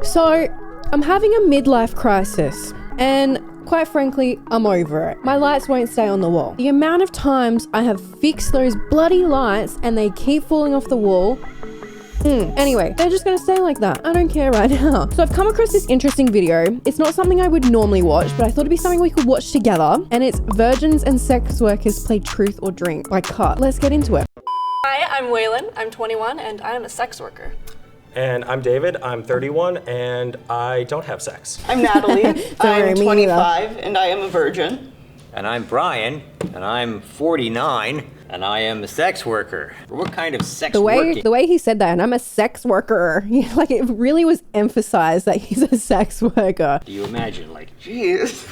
So, I'm having a midlife crisis, and quite frankly, I'm over it. My lights won't stay on the wall. The amount of times I have fixed those bloody lights and they keep falling off the wall. Anyway, they're just gonna stay like that. I don't care right now. So I've come across this interesting video. It's not something I would normally watch, but I thought it'd be something we could watch together. And it's Virgins and Sex Workers Play Truth or Drink by Cut. Let's get into it. Hi, I'm Waylon. I'm 21 and I am a sex worker. And I'm David, I'm 31, and I don't have sex. I'm Natalie, I'm 25, and I am a virgin. And I'm Brian, and I'm 49, and I am a sex worker. What kind of sex working? The way he said that, and I'm a sex worker, like it really was emphasized that he's a sex worker. Do you imagine, like, Jeez.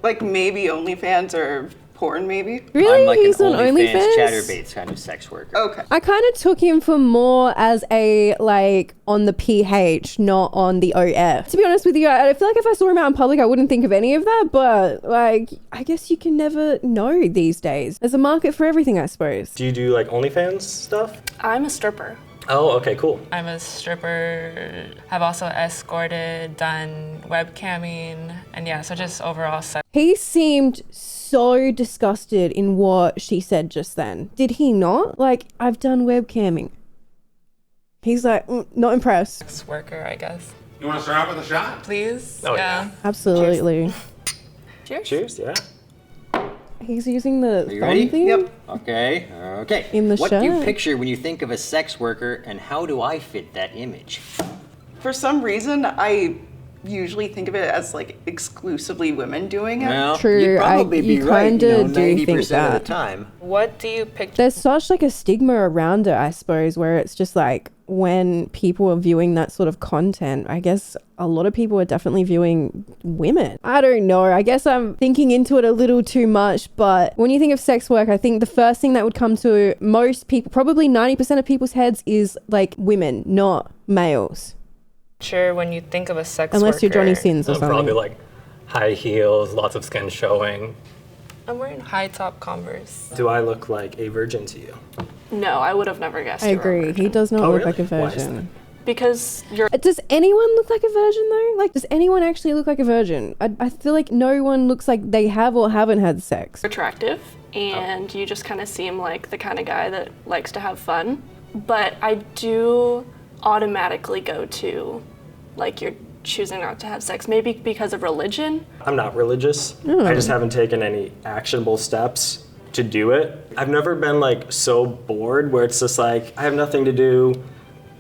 Like maybe OnlyFans or porn, maybe? Really? I'm like He's an on OnlyFans OnlyFans? chatterbaits kind of sex worker. Okay. I kind of took him for more as a, like, on the PH, not on the OF. To be honest with you, I feel like if I saw him out in public, I wouldn't think of any of that, but, like, I guess you can never know these days. There's a market for everything, I suppose. Do you do like OnlyFans stuff? I'm a stripper. Oh, okay, cool. I'm a stripper, have also escorted, done webcamming, and yeah, so just overall sex. He seemed so disgusted in what she said just then. Did he not? Like, I've done webcamming. He's like, not impressed. Sex worker, I guess. You want to start off with a shot? Please? Oh, yeah. Absolutely. Cheers. Cheers, yeah. He's using the Are you thumb ready? thing? Yep. Okay. In the What do you shirt. picture when you think of a sex worker, and how do I fit that image? For some reason, I usually think of it as like exclusively women doing it. Well, True, you'd probably be you right, kinda do 90% think of that. the time. What do you picture? There's such like a stigma around it, I suppose, where it's just like when people are viewing that sort of content, I guess a lot of people are definitely viewing women. I don't know. I guess I'm thinking into it a little too much, but when you think of sex work, I think the first thing that would come to most people, probably 90% of people's heads, is like women, not males. Sure, when you think of a sex Unless worker. you're Johnny Sins or something. Probably like high heels, lots of skin showing. I'm wearing high top Converse. Do I look like a virgin to you? No, I would have never guessed I you were a agree. virgin. He does not Oh, look really? like a Why is virgin. Because you're Does anyone look like a virgin though? Like, does anyone actually look like a virgin? I feel like no one looks like they have or haven't had sex. attractive and you just kind of seem like the kind of guy that likes to have fun. But I do automatically go to, like, you're choosing not to have sex, maybe because of religion. I'm not religious. I just haven't taken any actionable steps to do it. I've never been like so bored where it's just like, I have nothing to do.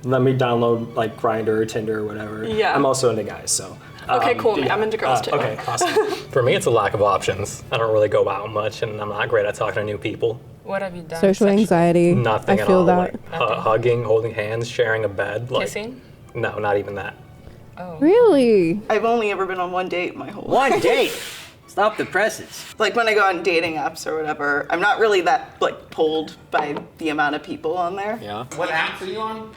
Let me download like Grindr or Tinder or whatever. Yeah. I'm also into guys, so. Okay, cool. yeah. I'm into girls too. Okay, awesome. For me, it's a lack of options. I don't really go out much, and I'm not great at talking to new people. What have you done? Social sexually? anxiety. Nothing I at feel all. that. Like hugging, holding hands, sharing a bed. Like, Kissing? No, not even that. Oh. Really? I've only ever been on one date my whole One life. date! Stop the presses. Like when I go on dating apps or whatever, I'm not really that like pulled by the amount of people on there. Yeah. What apps are you on?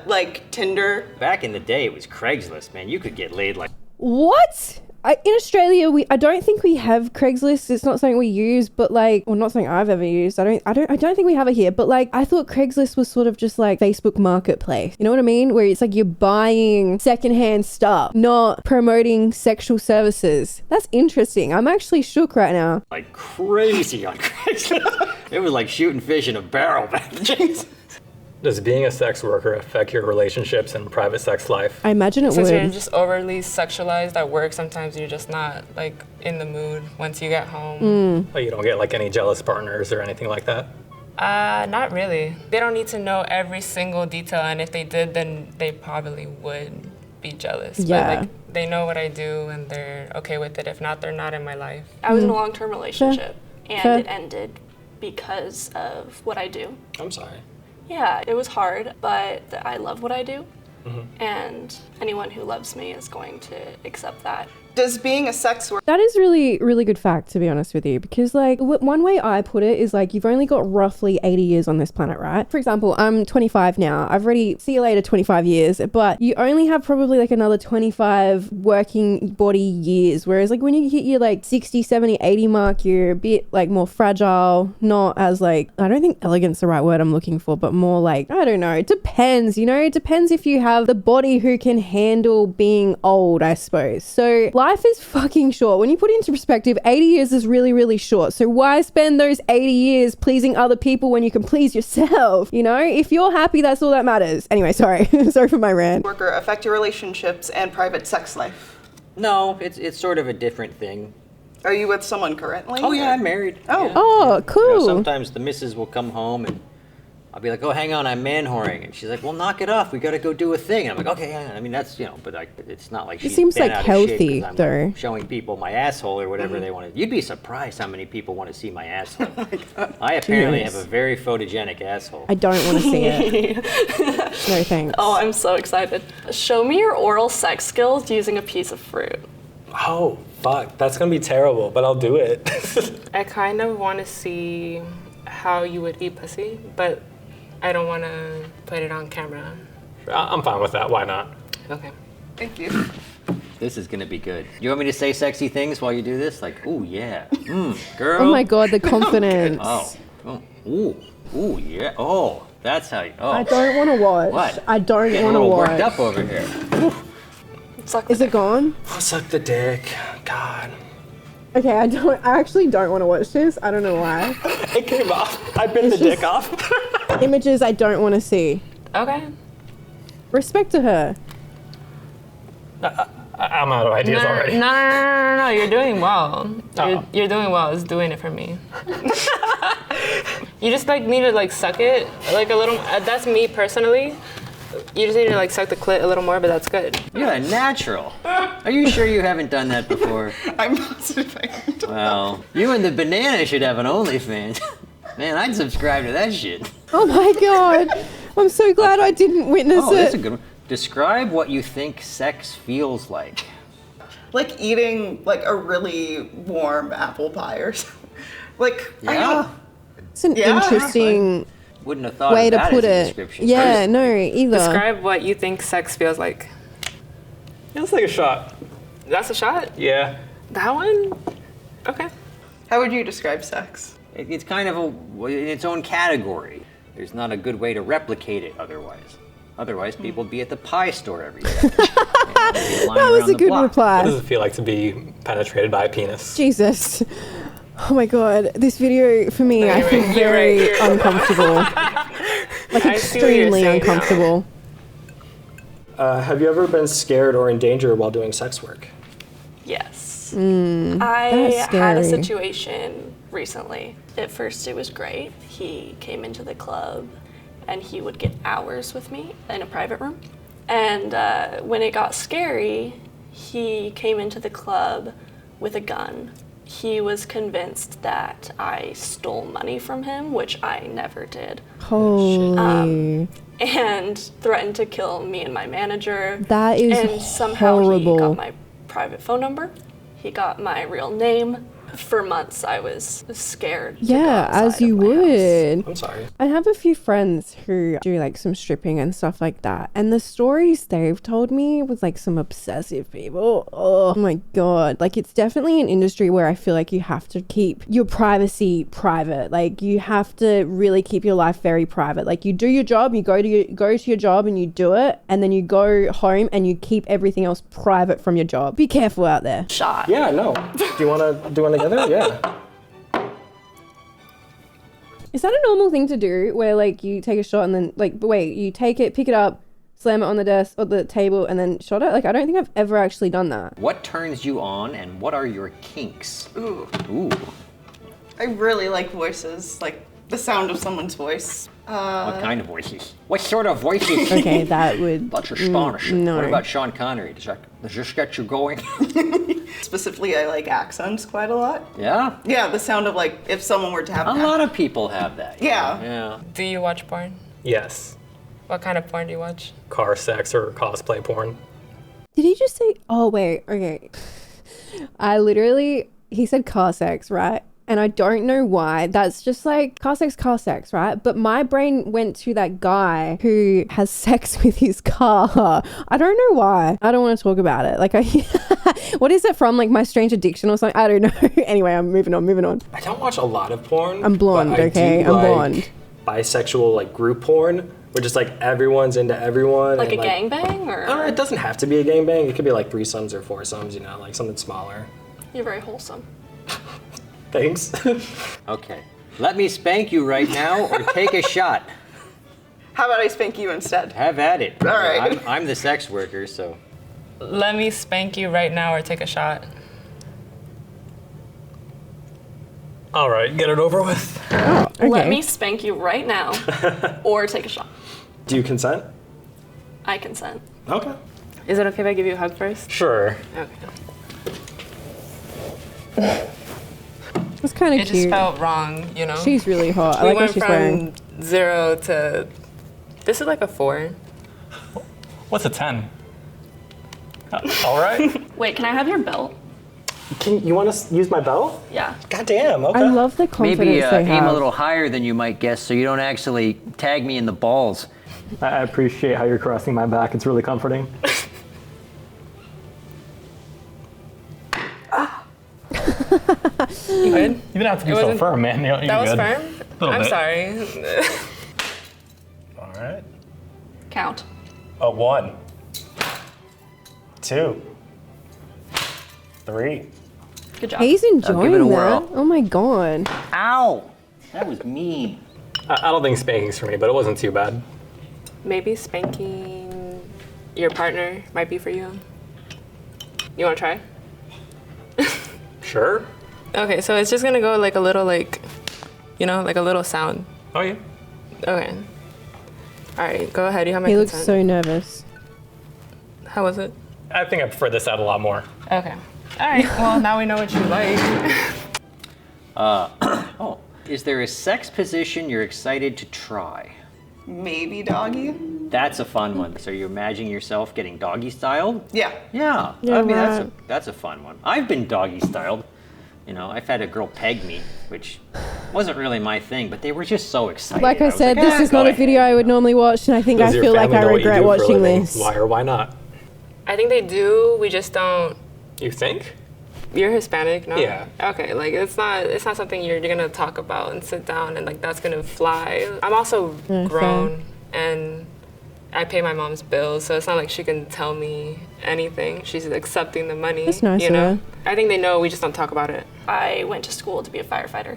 Like Tinder. Back in the day, it was Craigslist, man. You could get laid like. What? In Australia, I don't think we have Craigslist. It's not something we use, but like, well, not something I've ever used. I don't think we have it here. But like, I thought Craigslist was sort of just like Facebook Marketplace. You know what I mean? Where it's like you're buying secondhand stuff, not promoting sexual services. That's interesting. I'm actually shook right now. Like crazy on Craigslist. It was like shooting fish in a barrel back then. Does being a sex worker affect your relationships and private sex life? I imagine it Since you're would. just overly sexualized at work, sometimes you're just not like in the mood once you get home. Oh, you don't get like any jealous partners or anything like that? Not really. They don't need to know every single detail, and if they did, then they probably would be jealous. Yeah. But like, they know what I do and they're okay with it. If not, they're not in my life. I was in a long-term relationship and Fair. it ended because of what I do. I'm sorry. Yeah, it was hard, but I love what I do. And anyone who loves me is going to accept that. Does being a sex worker... That is really, really good fact, to be honest with you, because like one way I put it is like you've only got roughly 80 years on this planet, right? For example, I'm 25 now. I've already, see you later, 25 years, but you only have probably like another 25 working body years. Whereas like when you hit your like 60, 70, 80 mark, you're a bit like more fragile, not as like, I don't think elegant's the right word I'm looking for, but more like, I don't know, it depends, you know, it depends if you have the body who can handle being old, I suppose. So life is fucking short. When you put it into perspective, 80 years is really, really short. So why spend those 80 years pleasing other people when you can please yourself? You know, if you're happy, that's all that matters. Anyway, sorry. Sorry for my rant. ...worker affect your relationships and private sex life? No, it's sort of a different thing. Are you with someone currently? Oh yeah, I'm married. Oh. Yeah. Oh, cool. You know, sometimes the missus will come home and I'll be like, oh, hang on, I'm man-whoring. And she's like, well, knock it off. We got to go do a thing. And I'm like, okay, yeah. I mean, that's, you know, but like, it's not like she's seems bent like out of healthy, shape 'cause I'm though. like, showing people my asshole or whatever they want to. You'd be surprised how many people want to see my asshole. I apparently have a very photogenic asshole. I don't want to see it. No thanks. Oh, I'm so excited. Show me your oral sex skills using a piece of fruit. Oh, fuck. That's gonna be terrible, but I'll do it. I kind of want to see how you would eat pussy, but I don't want to put it on camera. I'm fine with that. Why not? Okay. Thank you. This is going to be good. Do you want me to say sexy things while you do this? Like, ooh, yeah. Girl. Oh my God, the confidence. Ooh, yeah. Oh, that's how you, I don't want to watch. What? I don't Getting want a to little watch. worked up over here. Suck Is it gone? I'll suck the dick. God. Okay, I actually don't want to watch this. I don't know why. It came off. I bit the dick off. Images I don't want to see. Okay. Respect to her. I'm out of ideas already. No. You're doing well. You're doing well. It's doing it for me. You just like need to like suck it like a little. That's me personally. You just need to like suck the clit a little more, but that's good. You're a natural. Are you sure you haven't done that before? I'm positive I haven't done Well, you and the banana should have an OnlyFans. Man, I'd subscribe to that shit. Oh my God. I'm so glad I didn't witness Oh, that's it. a good one. Describe what you think sex feels like. Like eating like a really warm apple pie or something. Like, I Yeah. don't... It's an Yeah. interesting Wouldn't have thought way of to that put as a it. description. Yeah, no, either. Describe what you think sex feels like. Yeah, let's take a shot. That's a shot? Yeah. That one? Okay. How would you describe sex? It's kind of in its own category. There's not a good way to replicate it otherwise. Otherwise, people would be at the pie store every day. That was a good What reply. does it feel like to be penetrated by a penis? Jesus. Oh my God. This video, for me, I feel You're very right. uncomfortable. Like I see what you're extremely saying now. uncomfortable. Have you ever been scared or in danger while doing sex work? Yes. that's I had a scary. situation recently. At first it was great. He came into the club and he would get hours with me in a private room. And when it got scary, he came into the club with a gun. He was convinced that I stole money from him, which I never did, Holy. and threatened to kill me and my manager. That is and somehow horrible. he got my private phone number. He got my real name. For months, I was scared. to go Yeah, as outside you of my house. would. I'm sorry. I have a few friends who do like some stripping and stuff like that. And the stories they've told me was like some obsessive people. Oh my God. Like it's definitely an industry where I feel like you have to keep your privacy private. Like you have to really keep your life very private. Like you do your job, you go to your job and you do it. And then you go home and you keep everything else private from your job. Be careful out there. Shot. Yeah, no. Do you want to do one together? Yeah. Is that a normal thing to do where like you take a shot and then like, but wait, you take it, pick it up, slam it on the desk or the table and then shot it? Like, I don't think I've ever actually done that. What turns you on and what are your kinks? Ooh. Ooh. I really like voices, like the sound of someone's voice. What kind of voices? What sort of voices? Okay, that would... That's astonishing. no. What about Sean Connery? Does this get you going? Specifically, I like accents quite a lot. Yeah? Yeah, the sound of like if someone were to have A an lot of people have that. Yeah. Yeah. Do you watch porn? Yes. What kind of porn do you watch? Car sex or cosplay porn. Did he just say... Oh, wait, okay. He said car sex, right? And I don't know why. That's just like car sex, right? But my brain went to that guy who has sex with his car. I don't know why. I don't want to talk about it. Like, what is it from? Like My Strange Addiction or something? I don't know. Anyway, I'm moving on. I don't watch a lot of porn. I'm blonde, but I okay? do I'm blonde. Bisexual, like group porn, where just like everyone's into everyone. Like and, a gangbang, or? It doesn't have to be a gangbang. It could be like threesomes or foursomes, you know, like something smaller. You're very wholesome. Thanks. Okay. Let me spank you right now or take a shot. How about I spank you instead? Have at it. All right. I'm the sex worker, so. Let me spank you right now or take a shot. All right, get it over with. Okay. Let me spank you right now, or take a shot. Do you consent? I consent. Okay. Is it okay if I give you a hug first? Sure. Okay. It's kind of It cute. just felt wrong, you know? She's really hot. I We like what went she's from wearing. 0 to, this is like a 4. What's a 10? All right. Wait, can I have your belt? You want to use my belt? Yeah. God damn, okay. I love the confidence Maybe they have. aim a little higher than you might guess so you don't actually tag me in the balls. I appreciate how you're caressing my back. It's really comforting. You good? You didn't have to be It so wasn't- firm, man. You're That was good. firm? Little I'm bit. sorry. All right. Count. A 1, 2, 3. Good job. He's enjoying it a that. whirl. Oh my god. Ow! That was mean. I don't think spanking's for me, but it wasn't too bad. Maybe spanking your partner might be for you. You want to try? Sure. Okay, so it's just gonna go like a little, like, you know, like a little sound. Oh, yeah. Okay. All right, go ahead. You have my He looks consent. so nervous. How was it? I think I prefer this out a lot more. Okay. All right. Well, now we know what you like. Oh. Is there a sex position you're excited to try? Maybe doggy? That's a fun one. So you're imagining yourself getting doggy styled? Yeah. Yeah. Yeah, I mean, right. that's a fun one. I've been doggy styled. You know, I've had a girl peg me, which wasn't really my thing, but they were just so excited. Like I was said, like, this is not a go video I would normally watch, and I think Does I your feel like family I know what you regret do for a watching living? this. Why or why not? I think they do. We just don't. You think? You're Hispanic, no? Yeah. Okay, like it's not something you're gonna talk about and sit down and like that's gonna fly. I'm also grown and I pay my mom's bills, so it's not like she can tell me anything. She's accepting the money. That's nice you of know. her. I think they know. We just don't talk about it. I went to school to be a firefighter.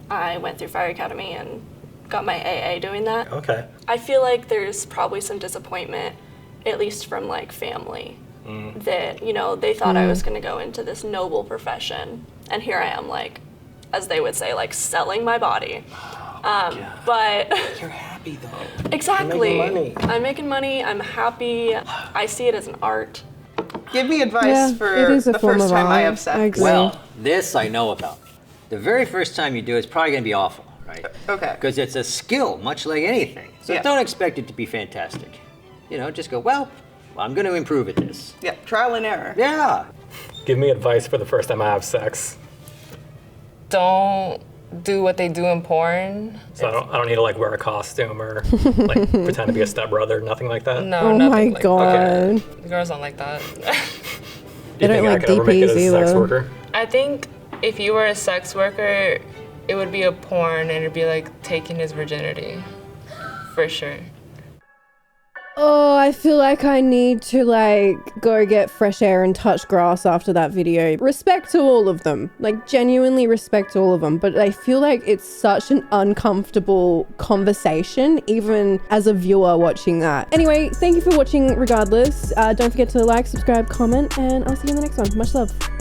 I went through fire academy and got my AA doing that. Okay. I feel like there's probably some disappointment, at least from like family, that, you know, they thought I was going to go into this noble profession. And here I am, like, as they would say, like selling my body. But You're happy though. exactly. You're making money. I'm making money. I'm happy. I see it as an art. Give me advice Yeah, for it is a the form first of time I art. have sex. I agree. Well, this I know about. The very first time you do it's probably going to be awful, right? Okay. Because it's a skill, much like anything. So Yeah. don't expect it to be fantastic. You know, just go, well, I'm going to improve at this. Yeah, trial and error. Yeah. Give me advice for the first time I have sex. Don't do what they do in porn. So I don't need to like wear a costume or like pretend to be a stepbrother, nothing like that. No, Oh nothing my like god. that. Girls don't like that. Do you They don't think I like could ever make it as a DPs sex either. worker? I think if you were a sex worker, it would be a porn and it'd be like taking his virginity. For sure. Oh, I feel like I need to like go get fresh air and touch grass after that video. Respect to all of them, like genuinely respect to all of them. But I feel like it's such an uncomfortable conversation, even as a viewer watching that. Anyway, thank you for watching regardless. Don't forget to like, subscribe, comment, and I'll see you in the next one. Much love.